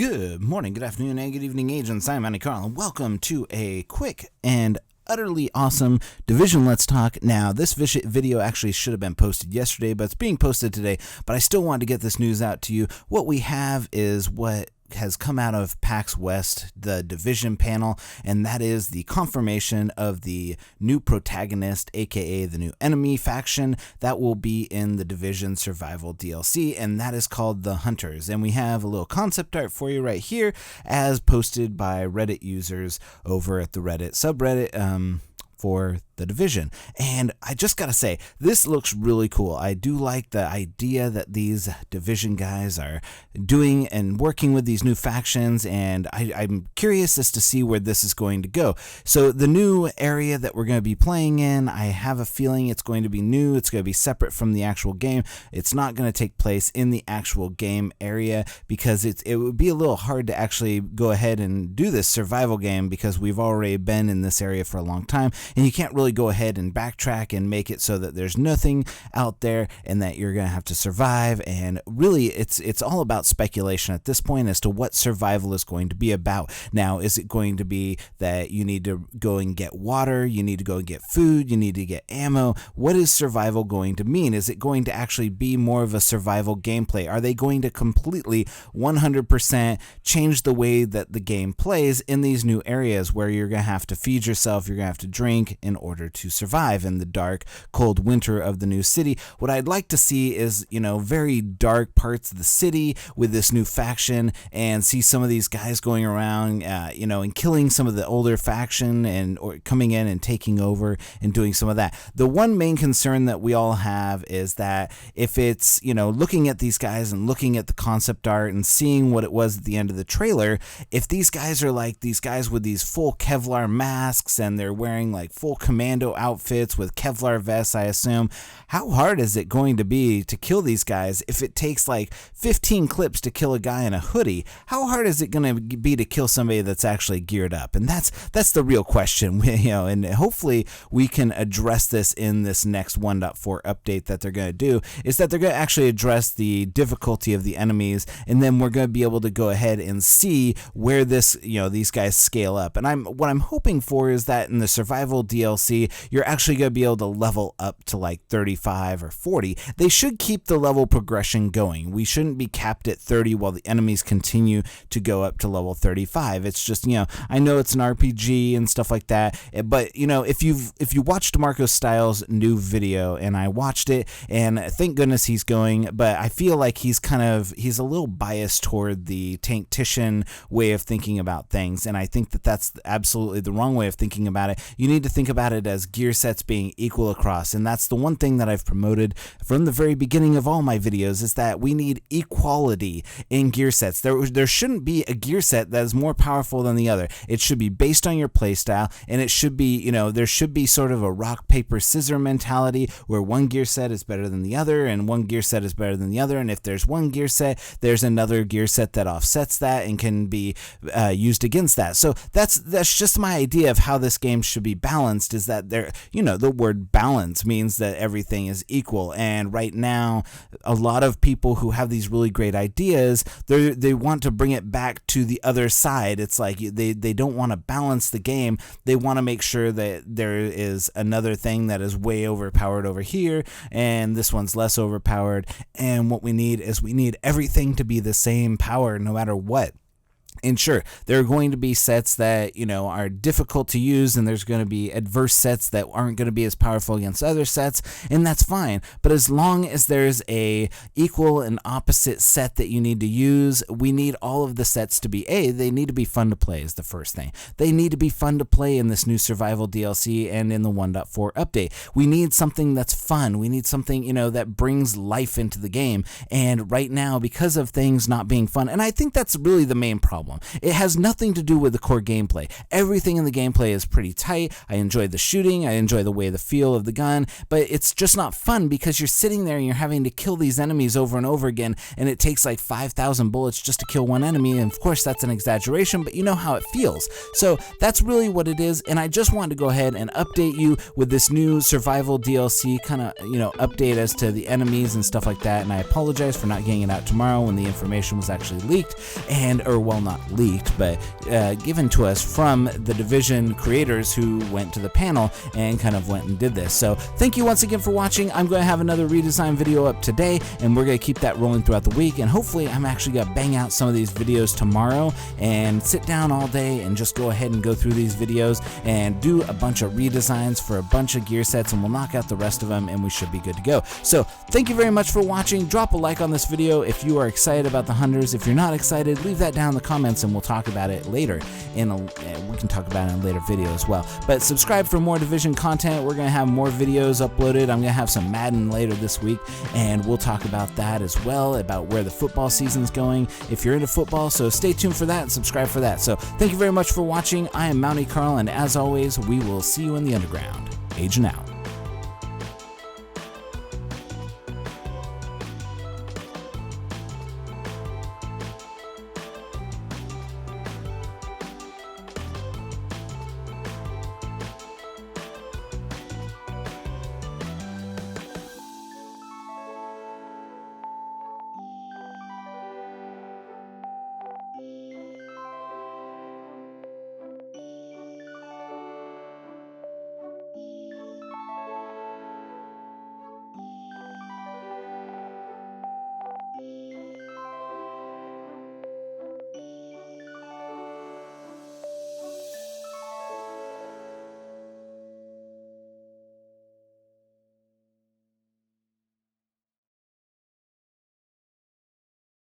Good morning, good afternoon, and good evening, agents. I'm Andy Carl, and welcome to a quick and utterly awesome Division Let's Talk. Now, this video actually should have been posted yesterday, but it's being posted today, but I still wanted to get this news out to you. What we have is what has come out of PAXWest, the Division panel, and that is the confirmation of the new protagonist, aka the new enemy faction that will be in the Division Survival DLC, and that is called the Hunters. And we have a little concept art for you right here, as posted by Reddit users over at the Reddit subreddit for the Division. And I just gotta say, this looks really cool. I do like the idea that these Division guys are doing and working with these new factions, and I'm curious as to see where this is going to go. So the new area that we're going to be playing in, I have a feeling it's going to be new. It's going to be separate from the actual game. It's not going to take place in the actual game area because it would be a little hard to actually go ahead and do this survival game because we've already been in this area for a long time, and you can't really go ahead and backtrack and make it so that there's nothing out there and that you're going to have to survive. And really it's all about speculation at this point as to what survival is going to be about. Now, is it going to be that you need to go and get water, you need to go and get food, you need to get ammo? What is survival going to mean? Is it going to actually be more of a survival gameplay? Are they going to completely 100% change the way that the game plays in these new areas where you're going to have to feed yourself, you're going to have to drink in order to survive in the dark, cold winter of the new city? What I'd like to see is, very dark parts of the city with this new faction, and see some of these guys going around, and killing some of the older faction or coming in and taking over and doing some of that. The one main concern that we all have is that if it's, looking at these guys and looking at the concept art and seeing what it was at the end of the trailer, if these guys are like these guys with these full Kevlar masks and they're wearing like full commando outfits with Kevlar vests, I assume, how hard is it going to be to kill these guys if it takes like 15 clips to kill a guy in a hoodie? How hard is it going to be to kill somebody that's actually geared up? And that's the real question, and hopefully we can address this in this next 1.4 update that they're going to do, is that they're going to actually address the difficulty of the enemies, and then we're going to be able to go ahead and see where this, these guys scale up. And what I'm hoping for is that in the survival DLC, you're actually going to be able to level up to like 35 or 40. They should keep the level progression going. We shouldn't be capped at 30 while the enemies continue to go up to level 35. It's just, I know it's an RPG and stuff like that, but if you watched Marco Styles' new video, and I watched it, and thank goodness he's going, but I feel like he's a little biased toward the tactician way of thinking about things, and I think that that's absolutely the wrong way of thinking about it. You need to think about it as gear sets being equal across, and that's the one thing that I've promoted from the very beginning of all my videos, is that we need equality in gear sets. There shouldn't be a gear set that is more powerful than the other. It should be based on your playstyle, and it should be, there should be sort of a rock, paper, scissor mentality where one gear set is better than the other, and one gear set is better than the other, and if there's one gear set, there's another gear set that offsets that and can be used against that. So that's just my idea of how this game should be balanced, is that the word balance means that everything is equal. And right now, a lot of people who have these really great ideas, they want to bring it back to the other side. It's like they don't want to balance the game. They want to make sure that there is another thing that is way overpowered over here, and this one's less overpowered. And what we need is everything to be the same power no matter what. And sure, there are going to be sets that, are difficult to use, and there's going to be adverse sets that aren't going to be as powerful against other sets, and that's fine. But as long as there's a equal and opposite set that you need to use, we need all of the sets to be, they need to be fun to play is the first thing. They need to be fun to play in this new survival DLC and in the 1.4 update. We need something that's fun. We need something, that brings life into the game. And right now, because of things not being fun, and I think that's really the main problem, problem. It has nothing to do with the core gameplay. Everything in the gameplay is pretty tight. I enjoy the shooting, I enjoy the feel of the gun, but it's just not fun because you're sitting there and you're having to kill these enemies over and over again, and it takes like 5,000 bullets just to kill one enemy, and of course that's an exaggeration, but you know how it feels. So that's really what it is, and I just wanted to go ahead and update you with this new survival DLC kind of, update as to the enemies and stuff like that, and I apologize for not getting it out tomorrow when the information was actually leaked, or not leaked, but given to us from the Division creators who went to the panel and kind of went and did this. So thank you once again for watching. I'm going to have another redesign video up today, and we're going to keep that rolling throughout the week, and hopefully I'm actually going to bang out some of these videos tomorrow and sit down all day and just go ahead and go through these videos and do a bunch of redesigns for a bunch of gear sets, and we'll knock out the rest of them and we should be good to go. So thank you very much for watching. Drop a like on this video if you are excited about the Hunters. If you're not excited, leave that down in the comments and we'll talk about it later. We can talk about it in a later video as well. But subscribe for more Division content. We're going to have more videos uploaded. I'm going to have some Madden later this week, and we'll talk about that as well, about where the football season's going if you're into football. So stay tuned for that and subscribe for that. So thank you very much for watching. I am Mountie Carl, and as always, we will see you in the underground. Agent out.